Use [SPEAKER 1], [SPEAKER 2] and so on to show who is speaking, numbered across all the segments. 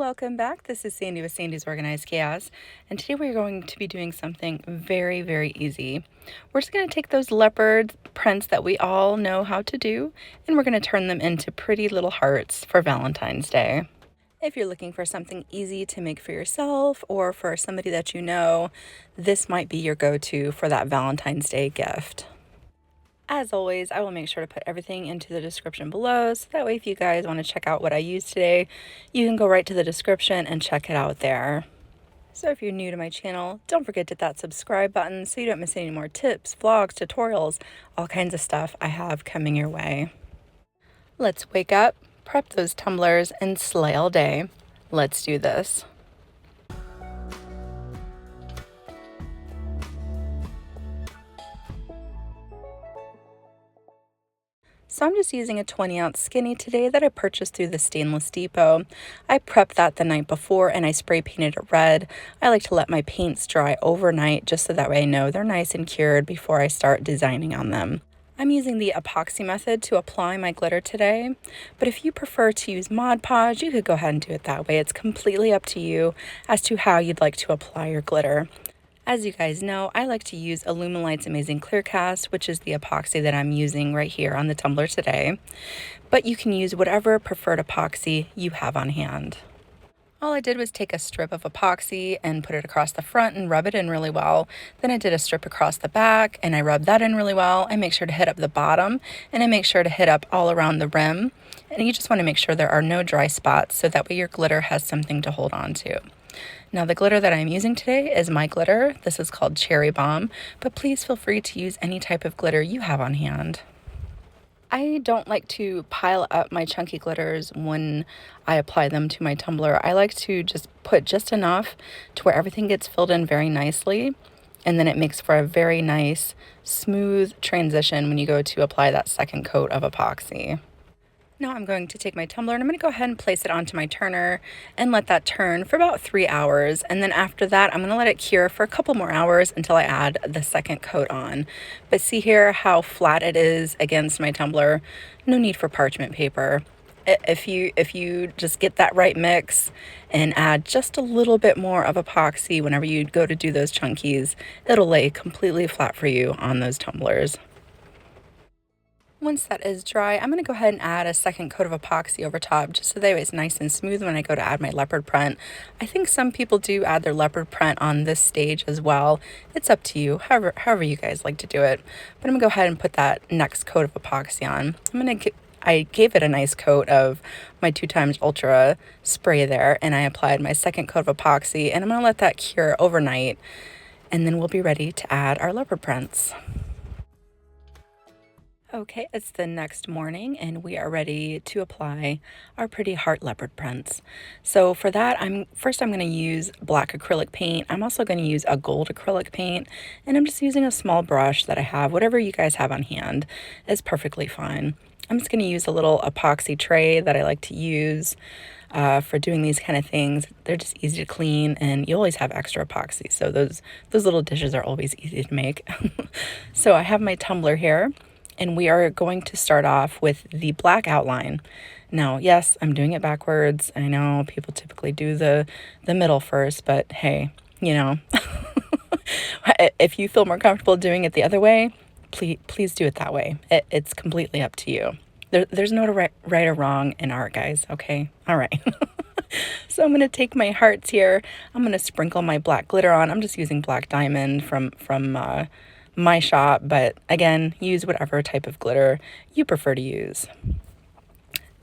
[SPEAKER 1] Welcome back. This is Sandy with Sandy's Organized Chaos, and today we're going to be doing something very, very easy. We're just going to take those leopard prints that we all know how to do, and we're going to turn them into pretty little hearts for Valentine's Day. If you're looking for something easy to make for yourself or for somebody that you know, this might be your go-to for that Valentine's Day gift. As always, I will make sure to put everything into the description below, so that way if you guys want to check out what I used today, you can go right to the description and check it out there. So if you're new to my channel, don't forget to hit that subscribe button so you don't miss any more tips, vlogs, tutorials, all kinds of stuff I have coming your way. Let's wake up, prep those tumblers, and slay all day. Let's do this. So I'm just using a 20-ounce skinny today that I purchased through the Stainless Depot. I prepped that the night before and I spray painted it red. I like to let my paints dry overnight just so that way I know they're nice and cured before I start designing on them. I'm using the epoxy method to apply my glitter today, but if you prefer to use Mod Podge, you could go ahead and do it that way. It's completely up to you as to how you'd like to apply your glitter. As you guys know, I like to use Alumilite's Amazing Clear Cast, which is the epoxy that I'm using right here on the tumbler today. But you can use whatever preferred epoxy you have on hand. All I did was take a strip of epoxy and put it across the front and rub it in really well. Then I did a strip across the back and I rubbed that in really well. I make sure to hit up the bottom and I make sure to hit up all around the rim. And you just want to make sure there are no dry spots so that way your glitter has something to hold on to. Now the glitter that I'm using today is my glitter. This is called Cherry Bomb, but please feel free to use any type of glitter you have on hand. I don't like to pile up my chunky glitters when I apply them to my tumbler. I like to just put just enough to where everything gets filled in very nicely, and then it makes for a very nice, smooth transition when you go to apply that second coat of epoxy. Now I'm going to take my tumbler and I'm going to go ahead and place it onto my turner and let that turn for about 3 hours. And then after that, I'm going to let it cure for a couple more hours until I add the second coat on. But see here how flat it is against my tumbler. No need for parchment paper. If you just get that right mix and add just a little bit more of epoxy whenever you go to do those chunkies, it'll lay completely flat for you on those tumblers. Once that is dry, I'm going to go ahead and add a second coat of epoxy over top just so that it's nice and smooth when I go to add my leopard print. I think some people do add their leopard print on this stage as well. It's up to you, however you guys like to do it. But I'm going to go ahead and put that next coat of epoxy on. I gave it a nice coat of my 2x Ultra spray there, and I applied my second coat of epoxy, and I'm going to let that cure overnight, and then we'll be ready to add our leopard prints. Okay, it's the next morning and we are ready to apply our pretty heart leopard prints. So for that, I'm going to use black acrylic paint. I'm also going to use a gold acrylic paint, and I'm just using a small brush that I have. Whatever you guys have on hand is perfectly fine. I'm just going to use a little epoxy tray that I like to use for doing these kind of things. They're just easy to clean and you always have extra epoxy. So those little dishes are always easy to make. So I have my tumbler here. And we are going to start off with the black outline. Now, yes, I'm doing it backwards. I know people typically do the middle first, but hey, you know, if you feel more comfortable doing it the other way, please do it that way. It's completely up to you. There's no right or wrong in art, guys, okay? All right. So I'm going to take my hearts here. I'm going to sprinkle my black glitter on. I'm just using black diamond from my shop, but again, use whatever type of glitter you prefer to use.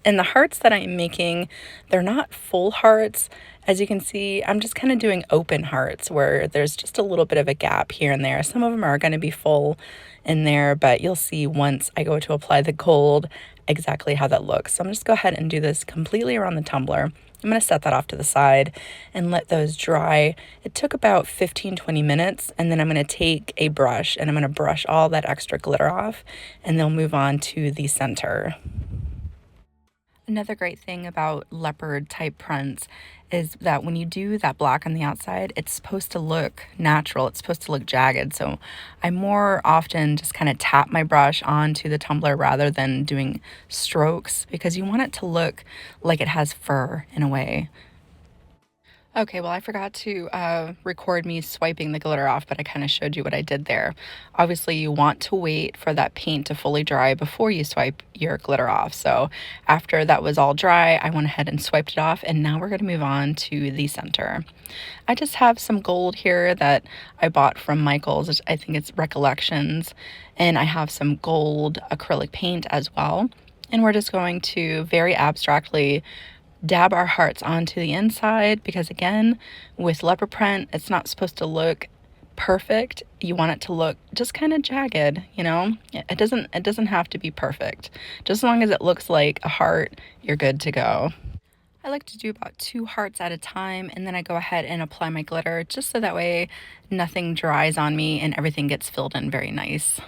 [SPEAKER 1] And the hearts that I'm making, they're not full hearts. As you can see, I'm just kind of doing open hearts where there's just a little bit of a gap here and there. Some of them are going to be full in there, but you'll see once I go to apply the gold exactly how that looks. So I'm just go ahead and do this completely around the tumbler. I'm going to set that off to the side and let those dry. It took about 15-20 minutes, and then I'm going to take a brush and I'm going to brush all that extra glitter off, and then move on to the center. Another great thing about leopard type prints is that when you do that black on the outside, it's supposed to look natural. It's supposed to look jagged. So I more often just kind of tap my brush onto the tumbler rather than doing strokes, because you want it to look like it has fur in a way. Okay, well, I forgot to record me swiping the glitter off, but I kind of showed you what I did there. Obviously, you want to wait for that paint to fully dry before you swipe your glitter off. So after that was all dry, I went ahead and swiped it off, and now we're going to move on to the center. I just have some gold here that I bought from Michael's. I think it's Recollections, and I have some gold acrylic paint as well. And we're just going to very abstractly dab our hearts onto the inside because, again, with leopard print, it's not supposed to look perfect. You want it to look just kind of jagged, you know? It doesn't have to be perfect. Just as long as it looks like a heart, you're good to go. I like to do about 2 hearts at a time, and then I go ahead and apply my glitter just so that way nothing dries on me and everything gets filled in very nice.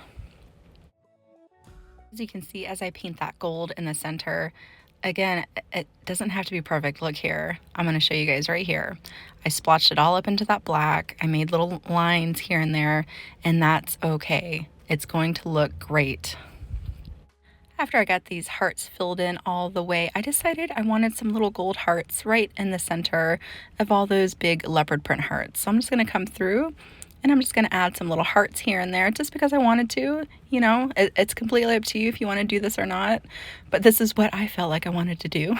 [SPEAKER 1] As you can see, as I paint that gold in the center, again, it doesn't have to be perfect. Look here. I'm going to show you guys right here. I splotched it all up into that black. I made little lines here and there, and that's okay. It's going to look great. After I got these hearts filled in all the way, I decided I wanted some little gold hearts right in the center of all those big leopard print hearts. So I'm just going to come through and I'm just going to add some little hearts here and there just because I wanted to. You know, it's completely up to you if you want to do this or not, but this is what I felt like I wanted to do.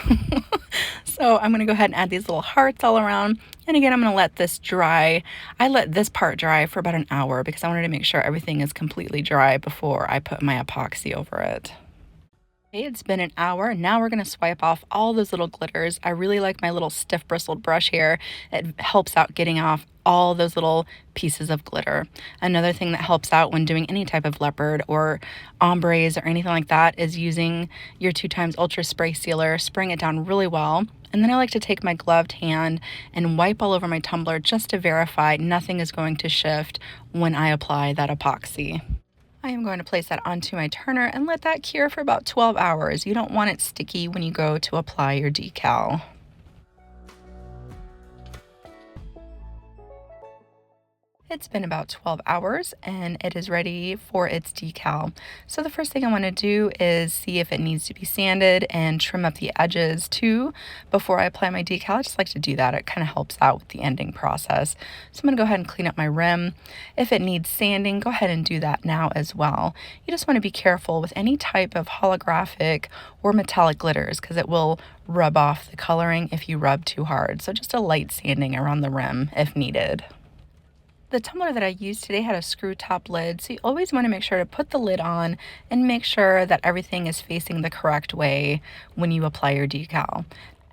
[SPEAKER 1] So I'm going to go ahead and add these little hearts all around. And again, I'm going to let this dry. I let this part dry for about an hour because I wanted to make sure everything is completely dry before I put my epoxy over it. Okay, it's been an hour. Now we're going to swipe off all those little glitters. I really like my little stiff bristled brush here. It helps out getting off all those little pieces of glitter. Another thing that helps out when doing any type of leopard or ombres or anything like that is using your 2x Ultra Spray Sealer, spraying it down really well. And then I like to take my gloved hand and wipe all over my tumbler just to verify nothing is going to shift when I apply that epoxy. I am going to place that onto my turner and let that cure for about 12 hours. You don't want it sticky when you go to apply your decal. It's been about 12 hours and it is ready for its decal. So the first thing I want to do is see if it needs to be sanded and trim up the edges too before I apply my decal. I just like to do that. It kind of helps out with the ending process. So I'm going to go ahead and clean up my rim. If it needs sanding, go ahead and do that now as well. You just want to be careful with any type of holographic or metallic glitters because it will rub off the coloring if you rub too hard. So just a light sanding around the rim if needed. The tumbler that I used today had a screw top lid, so you always want to make sure to put the lid on and make sure that everything is facing the correct way when you apply your decal.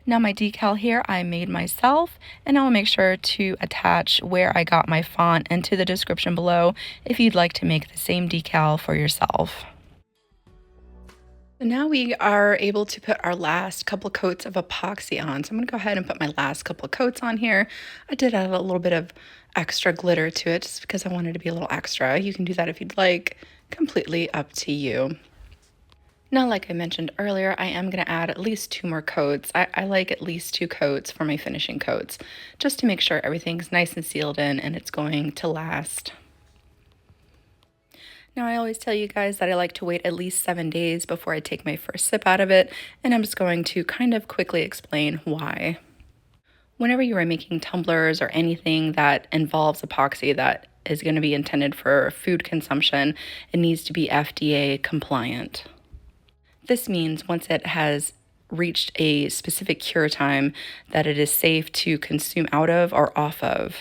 [SPEAKER 1] Now my decal here I made myself, and I'll make sure to attach where I got my font into the description below if you'd like to make the same decal for yourself. So now we are able to put our last couple coats of epoxy on. So I'm going to go ahead and put my last couple of coats on here. I did add a little bit of extra glitter to it just because I wanted to be a little extra. You can do that if you'd like, completely up to you. Now, like I mentioned earlier, I am going to add at least 2 more coats. I like at least 2 coats for my finishing coats, just to make sure everything's nice and sealed in and it's going to last. Now, I always tell you guys that I like to wait at least 7 days before I take my first sip out of it, and I'm just going to kind of quickly explain why. Whenever you are making tumblers or anything that involves epoxy that is going to be intended for food consumption, it needs to be FDA compliant. This means once it has reached a specific cure time that it is safe to consume out of or off of.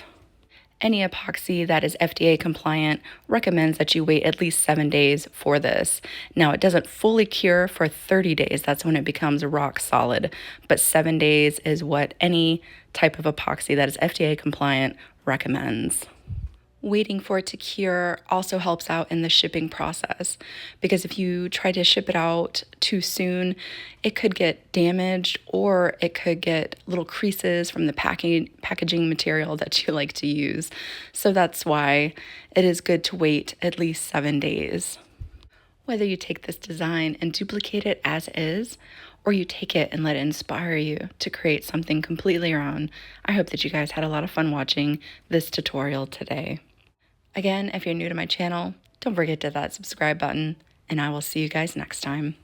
[SPEAKER 1] Any epoxy that is FDA compliant recommends that you wait at least 7 days for this. Now, it doesn't fully cure for 30 days. That's when it becomes rock solid. But 7 days is what any type of epoxy that is FDA compliant recommends. Waiting for it to cure also helps out in the shipping process because if you try to ship it out too soon, it could get damaged or it could get little creases from the packaging material that you like to use. So that's why it is good to wait at least 7 days. Whether you take this design and duplicate it as is, or you take it and let it inspire you to create something completely your own, I hope that you guys had a lot of fun watching this tutorial today. Again, if you're new to my channel, don't forget to hit that subscribe button, and I will see you guys next time.